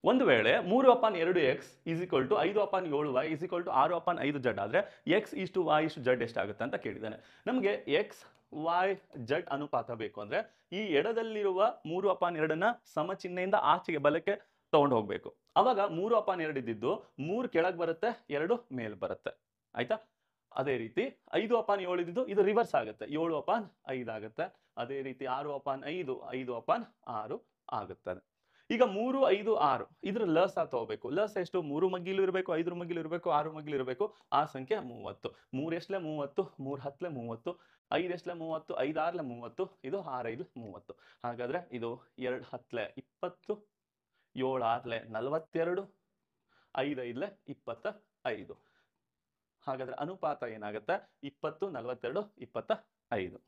ಒಂದು ವೇಳೆ 3/2x is equal to 5/7y is equal to 6/5z ಆದರೆ x:y:z ಎಷ್ಟಾಗುತ್ತೆ ಅಂತ ಕೇಳಿದ್ದಾನೆ. ನಮಗೆ x y z ಅನುಪಾತ ಬೇಕು ಅಂದ್ರೆ ಈ ಎಡದಲ್ಲಿರುವ 3/2ನ್ನ ಸಮಚಿಹ್ನೆಯಿಂದ ಆಚೆಗೆ ಬಲಕ್ಕೆ ತಗೊಂಡು ಹೋಗ್ಬೇಕು. ಅವಾಗ 3/2 ಇದ್ದಿದ್ದು 3 ಕೆಳಗೆ ಬರುತ್ತೆ, 2 ಮೇಲ್ ಬರುತ್ತೆ. ಆಯ್ತಾ? ಅದೇ ರೀತಿ 5/7 ಇದ್ದಿದ್ದು ಇದು ರಿವರ್ಸ್ ಆಗುತ್ತೆ, 7/5 ಆಗುತ್ತೆ. ಅದೇ ರೀತಿ 6/5 5/6 ಆಗುತ್ತದೆ. ಈಗ 3 5 6 ಇದ್ರ ಲಸ ತಗೋಬೇಕು. ಲಸ ಎಷ್ಟು? 3 ಮಗ್ಗಿಲು ಇರಬೇಕು, 5 ಮಗ್ಗಿಲು ಇರಬೇಕು, 6 ಮಗ್ಗಿಲು ಇರಬೇಕು. ಆ ಸಂಖ್ಯೆ 30. 3 ಎಷ್ಟಲೆ 30, 3 ಹತ್ತಲೆ 30, 5 ಎಷ್ಟಲೆ 30, 5 6ಲೆ 30, ಇದು 6 5 30. ಹಾಗಾದ್ರೆ ಇದು 2 ಹತ್ತಲೆ 20, 7 6ಲೆ 42, 5 5ಲೆ 25. ಹಾಗಾದ್ರೆ ಅನುಪಾತ ಏನಾಗುತ್ತೆ? 20 42 25.